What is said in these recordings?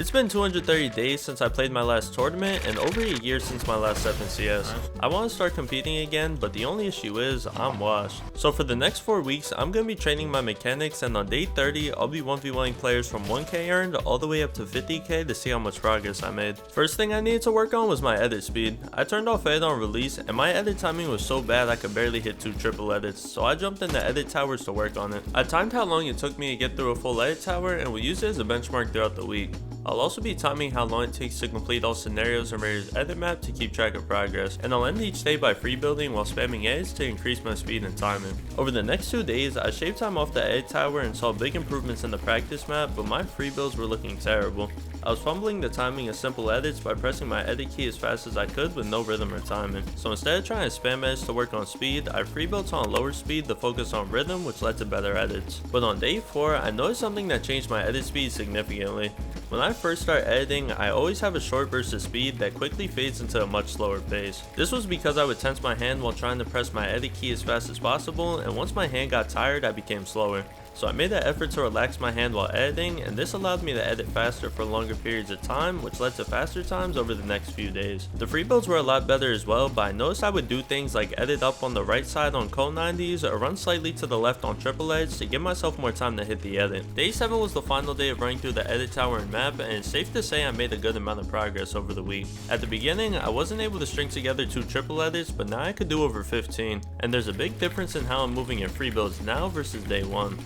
It's been 230 days since I played my last tournament and over a year since my last FNCS. I want to start competing again, but the only issue is I'm washed. So for the next 4 weeks, I'm going to be training my mechanics, and on day 30, I'll be 1v1ing players from 1k earned all the way up to 50k to see how much progress I made. First thing I needed to work on was my edit speed. I turned off edit on release and my edit timing was so bad I could barely hit 2 triple edits, so I jumped into edit towers to work on it. I timed how long it took me to get through a full edit tower and will use it as a benchmark throughout the week. I'll also be timing how long it takes to complete all scenarios and Raider's edit map to keep track of progress, and I'll end each day by free building while spamming edits to increase my speed and timing. Over the next 2 days, I shaved time off the edit tower and saw big improvements in the practice map, but my free builds were looking terrible. I was fumbling the timing of simple edits by pressing my edit key as fast as I could with no rhythm or timing. So instead of trying to spam edits to work on speed, I free built on lower speed to focus on rhythm, which led to better edits. But on day 4, I noticed something that changed my edit speed significantly. When I first start editing, I always have a short burst of speed that quickly fades into a much slower pace. This was because I would tense my hand while trying to press my edit key as fast as possible, and once my hand got tired, I became slower. So I made an effort to relax my hand while editing, and this allowed me to edit faster for longer periods of time, which led to faster times over the next few days. The free builds were a lot better as well, but I noticed I would do things like edit up on the right side on cone 90s or run slightly to the left on triple edge to give myself more time to hit the edit. Day 7 was the final day of running through the edit tower and map, and it's safe to say I made a good amount of progress over the week. At the beginning, I wasn't able to string together 2 triple edits, but now I could do over 15, and there's a big difference in how I'm moving in free builds now versus day 1.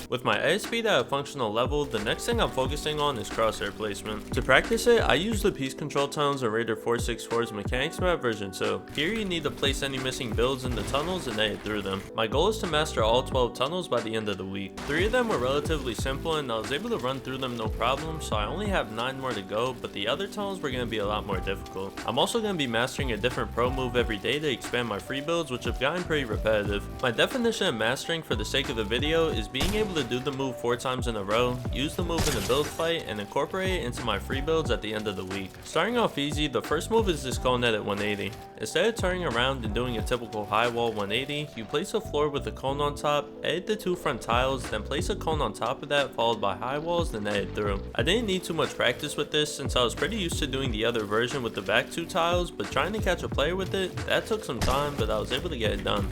With my edit speed at a functional level, the next thing I'm focusing on is crosshair placement. To practice it, I use the piece control tunnels in Raider 464's mechanics map version 2. Here you need to place any missing builds in the tunnels and edit through them. My goal is to master all 12 tunnels by the end of the week. 3 of them were relatively simple and I was able to run through them no problem, so I only have 9 more to go, but the other tunnels were going to be a lot more difficult. I'm also going to be mastering a different pro move every day to expand my free builds, which have gotten pretty repetitive. My definition of mastering for the sake of the video is being able to do the move 4 times in a row, use the move in a build fight, and incorporate it into my free builds at the end of the week. Starting off easy, the first move is this cone edit 180. Instead of turning around and doing a typical high wall 180, you place a floor with a cone on top, edit the 2 front tiles, then place a cone on top of that followed by high walls, then edit through. I didn't need too much practice with this since I was pretty used to doing the other version with the back 2 tiles, but trying to catch a player with it, that took some time, but I was able to get it done.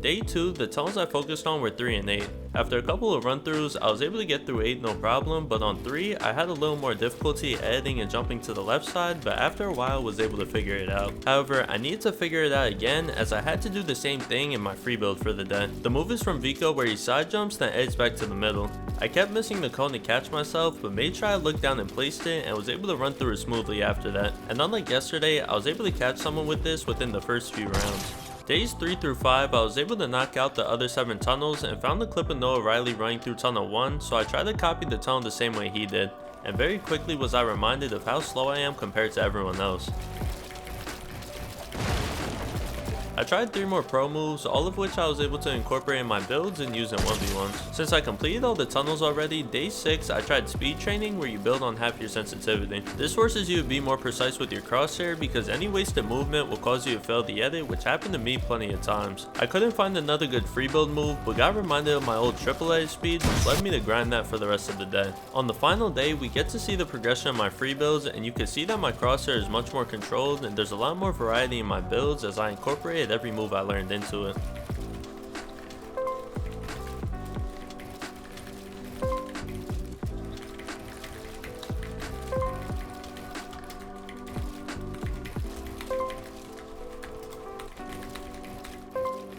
Day 2, the tunnels I focused on were 3 and 8. After a couple of run-throughs, I was able to get through 8 no problem, but on 3, I had a little more difficulty editing and jumping to the left side, but after a while was able to figure it out. However, I needed to figure it out again as I had to do the same thing in my free build for the day. The move is from Vico where he side jumps then edits back to the middle. I kept missing the cone to catch myself, but made sure I looked down and placed it and was able to run through it smoothly after that. And unlike yesterday, I was able to catch someone with this within the first few rounds. Days 3 through 5, I was able to knock out the other 7 tunnels and found the clip of Noah Riley running through tunnel 1, so I tried to copy the tunnel the same way he did, and very quickly was I reminded of how slow I am compared to everyone else. I tried 3 more pro moves, all of which I was able to incorporate in my builds and use in 1v1s. Since I completed all the tunnels already, day 6 I tried speed training where you build on half your sensitivity. This forces you to be more precise with your crosshair because any wasted movement will cause you to fail the edit, which happened to me plenty of times. I couldn't find another good free build move, but got reminded of my old triple edit speed, which led me to grind that for the rest of the day. On the final day, we get to see the progression of my free builds, and you can see that my crosshair is much more controlled and there's a lot more variety in my builds as I incorporated every move I learned into it.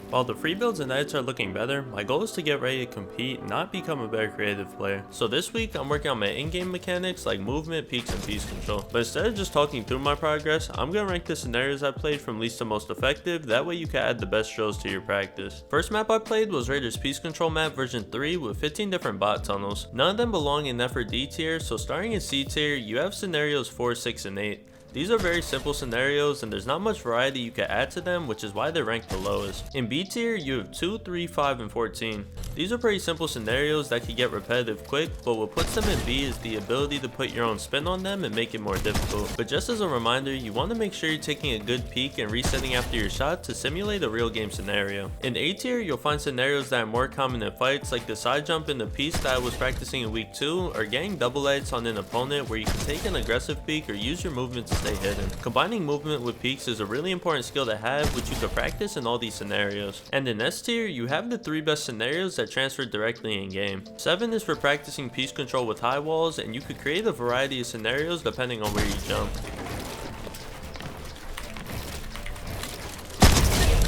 While the free builds and edits are looking better, my goal is to get ready to compete, not become a better creative player. So this week, I'm working on my in-game mechanics like movement, peaks, and piece control. But instead of just talking through my progress, I'm going to rank the scenarios I played from least to most effective, that way you can add the best drills to your practice. First map I played was Raider's Piece Control map version 3 with 15 different bot tunnels. None of them belong in F or D tier, so starting in C tier, you have scenarios 4, 6, and 8. These are very simple scenarios and there's not much variety you can add to them, which is why they're ranked the lowest. In B tier, you have 2, 3, 5, and 14. These are pretty simple scenarios that can get repetitive quick, but what puts them in B is the ability to put your own spin on them and make it more difficult. But just as a reminder, you want to make sure you're taking a good peek and resetting after your shot to simulate a real game scenario. In A tier, you'll find scenarios that are more common in fights, like the side jump in the piece that I was practicing in week 2, or getting double edits on an opponent where you can take an aggressive peek or use your movement to stay hidden. Combining movement with peeks is a really important skill to have, which you can practice in all these scenarios. And in S tier, you have the 3 best scenarios that transfer directly in game. 7 is for practicing piece control with high walls, and you could create a variety of scenarios depending on where you jump.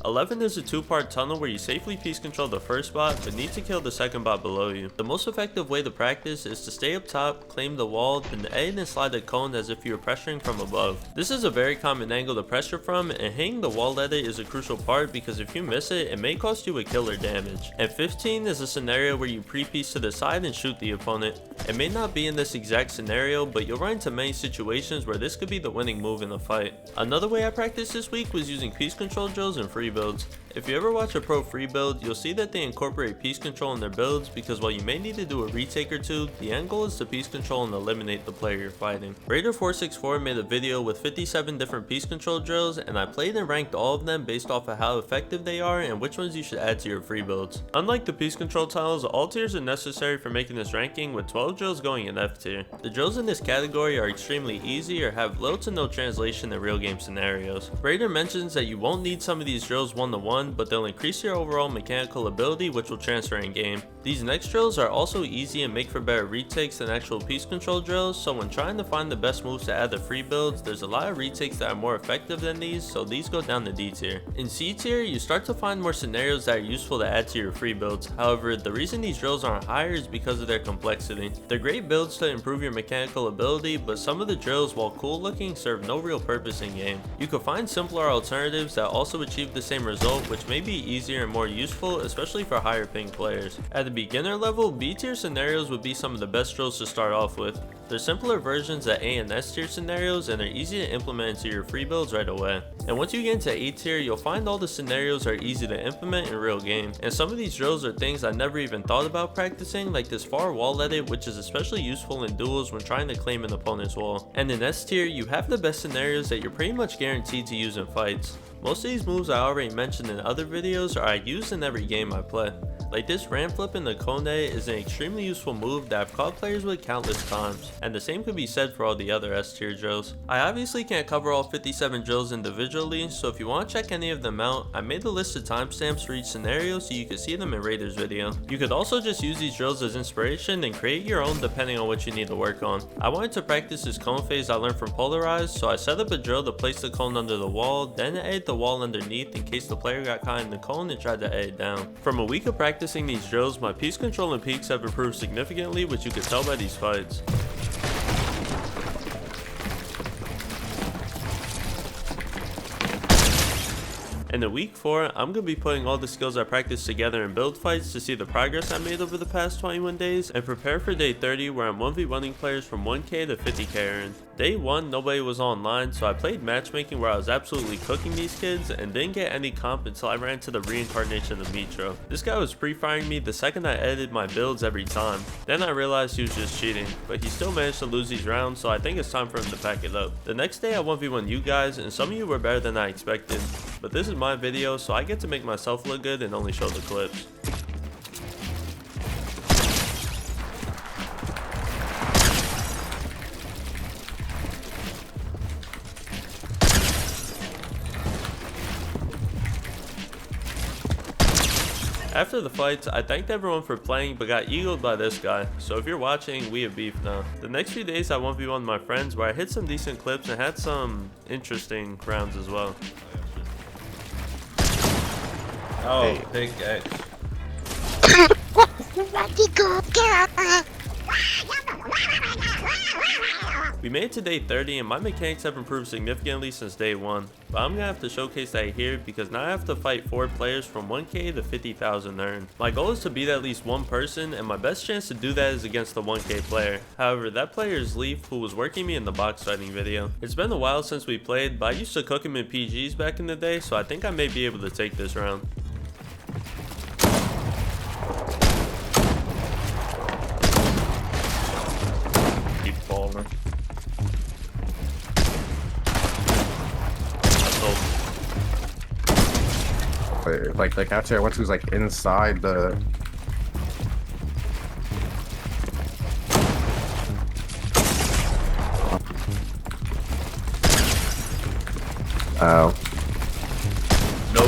11 is a 2-part tunnel where you safely piece control the first bot but need to kill the second bot below you. The most effective way to practice is to stay up top, claim the wall, then edit and slide the cone as if you were pressuring from above. This is a very common angle to pressure from, and hitting the wall edit is a crucial part because if you miss it, it may cost you a kill or damage. And 15 is a scenario where you pre-piece to the side and shoot the opponent. It may not be in this exact scenario, but you'll run into many situations where this could be the winning move in a fight. Another way I practiced this week was using piece control drills and free builds. If you ever watch a pro free build, you'll see that they incorporate piece control in their builds because while you may need to do a retake or two, the end goal is to piece control and eliminate the player you're fighting. Raider464 made a video with 57 different piece control drills, and I played and ranked all of them based off of how effective they are and which ones you should add to your free builds. Unlike the piece control tiles, all tiers are necessary for making this ranking, with 12 drills going in F tier. The drills in this category are extremely easy or have little to no translation in real game scenarios. Raider mentions that you won't need some of these drills one-to-one, but they'll increase your overall mechanical ability, which will transfer in game. These next drills are also easy and make for better retakes than actual piece control drills, so when trying to find the best moves to add to free builds, there's a lot of retakes that are more effective than these, so these go down to D tier. In C tier, you start to find more scenarios that are useful to add to your free builds. However, the reason these drills aren't higher is because of their complexity. They're great builds to improve your mechanical ability, but some of the drills, while cool looking, serve no real purpose in game. You could find simpler alternatives that also achieve the same result, which may be easier and more useful, especially for higher ping players. At the beginner level, B tier scenarios would be some of the best drills to start off with. They're simpler versions of A and S tier scenarios, and they're easy to implement into your free builds right away. And once you get into A tier, you'll find all the scenarios are easy to implement in real game. And some of these drills are things I never even thought about practicing, like this far wall edit, which is especially useful in duels when trying to claim an opponent's wall. And in S tier, you have the best scenarios that you're pretty much guaranteed to use in fights. Most of these moves I already mentioned in other videos are I use in every game I play. Like this ram flip in the Kone is an extremely useful move that I've caught players with countless times, and the same could be said for all the other S tier drills. I obviously can't cover all 57 drills individually, so if you want to check any of them out, I made a list of timestamps for each scenario so you can see them in Raider's video. You could also just use these drills as inspiration and create your own depending on what you need to work on. I wanted to practice this cone phase I learned from Polarized, so I set up a drill to place the cone under the wall, then edit the wall underneath in case the player got caught in the cone and tried to edit down. From a week of practicing these drills, my piece control and peaks have improved significantly, which you can tell by these fights. And in week 4, I'm going to be putting all the skills I practiced together in build fights to see the progress I made over the past 21 days and prepare for day 30 where I'm 1v1ing players from 1k to 50k earned. Day 1, nobody was online, so I played matchmaking where I was absolutely cooking these kids and didn't get any comp until I ran to the reincarnation of Mitro. This guy was pre-firing me the second I edited my builds every time. Then I realized he was just cheating, but he still managed to lose these rounds, so I think it's time for him to pack it up. The next day I 1v1 you guys, and some of you were better than I expected, but this is my video, so I get to make myself look good and only show the clips. After the fights, I thanked everyone for playing but got egoed by this guy, so if you're watching, we have beef now. The next few days I 1v1 my friends where I hit some decent clips and had some interesting rounds as well. Oh, hey. Big X. We made it to day 30 and my mechanics have improved significantly since day 1, but I'm gonna have to showcase that here because now I have to fight 4 players from 1k to 50,000 earned. My goal is to beat at least one person, and my best chance to do that is against the 1k player. However, that player is Leeph, who was working me in the box fighting video. It's been a while since we played, but I used to cook him in PGs back in the day, so I think I may be able to take this round. Baller. Wait, like actually I went to was like inside the. Oh. No.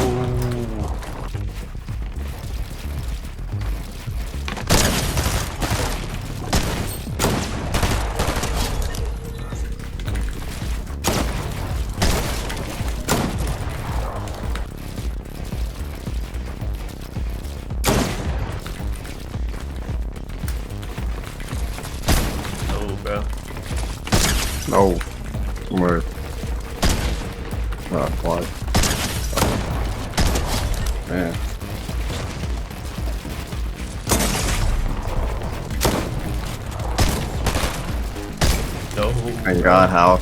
Oh, bro. No. Where? Quad. Man. No. Thank God, how?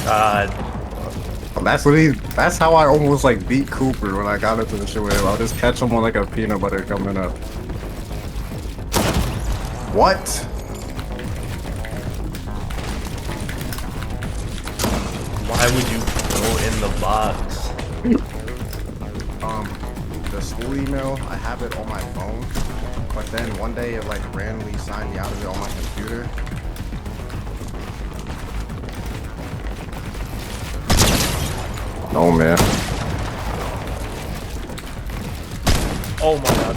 God. That's how I almost like beat Cooper when I got into the shit with him. I'll just catch him on like a peanut butter coming up. What? Why would you go in the box? The school email, I have it on my phone, but then one day it like randomly signed me out of it on my computer. Oh man. Oh my God.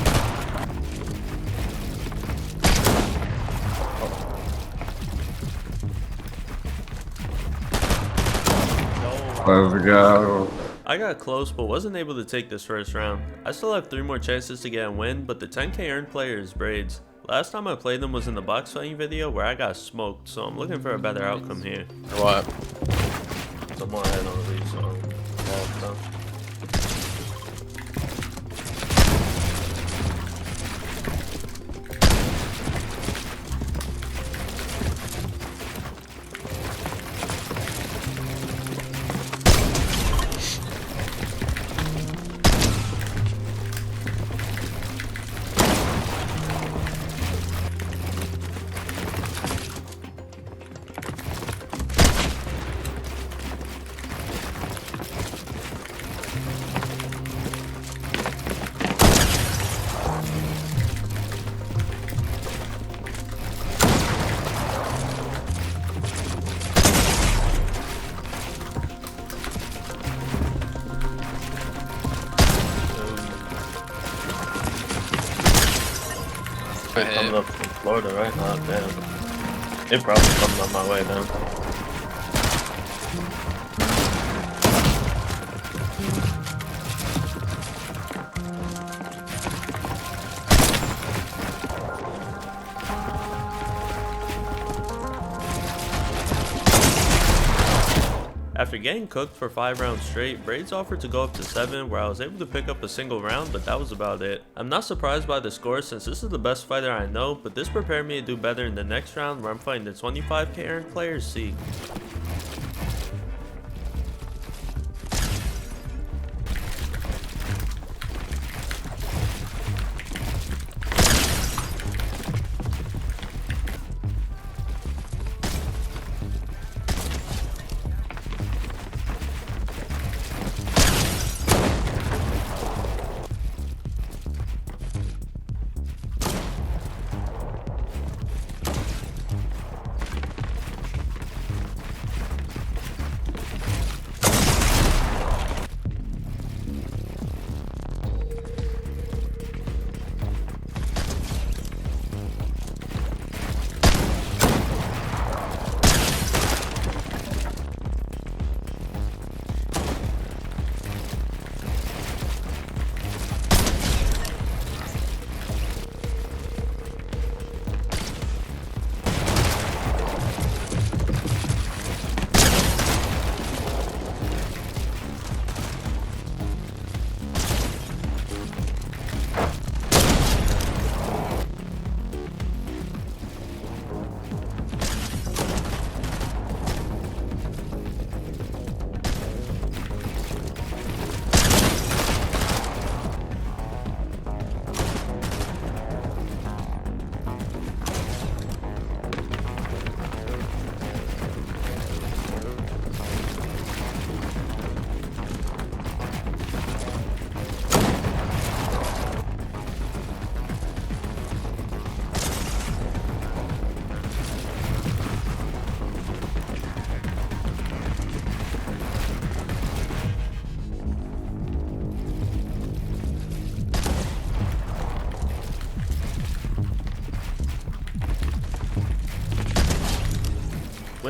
Let's go. I got close but wasn't able to take this first round. I still have 3 more chances to get a win, but the 10k earned player is Braids. Last time I played them was in the box fighting video where I got smoked, so I'm looking for a better outcome here. What? Some more head on these all the time. Coming up from Florida, right? Oh, damn. It probably comes on my way then. After getting cooked for 5 rounds straight, Braids offered to go up to 7 where I was able to pick up a single round, but that was about it. I'm not surprised by the score since this is the best fighter I know, but this prepared me to do better in the next round where I'm fighting the 25k earned player C.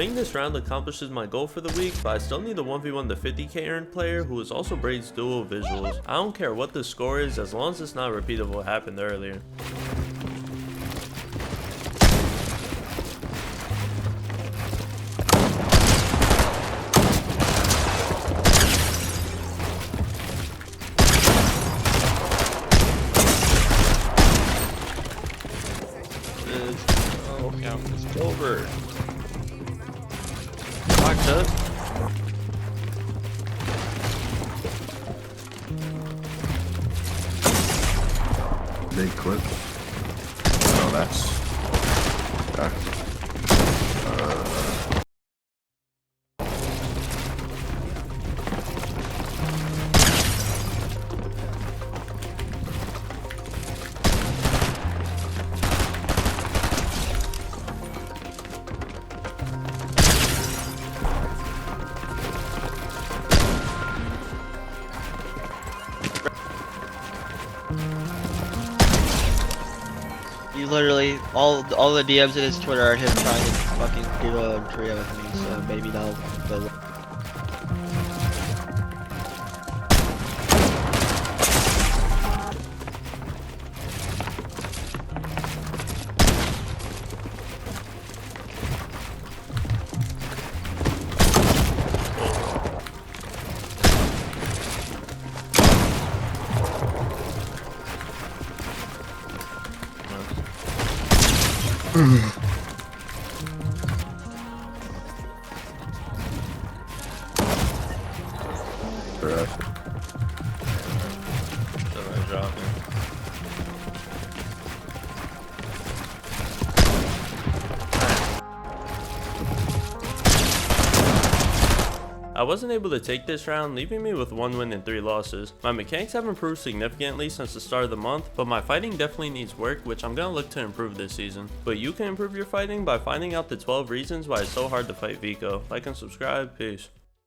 Winning this round accomplishes my goal for the week, but I still need the 1v1 the 50k earned player who is also Braid's dual visuals. I don't care what the score is as long as it's not repeated of what happened earlier. It's over. Locked up. Big clip. Oh, that's. You literally all the DMs in his Twitter are him trying to fucking do a Korea with me, so maybe that'll go. Correct. Somebody dropping. I wasn't able to take this round, leaving me with 1 win and 3 losses. My mechanics have improved significantly since the start of the month, but my fighting definitely needs work, which I'm gonna look to improve this season. But you can improve your fighting by finding out the 12 reasons why it's so hard to fight Vico. Like and subscribe, peace.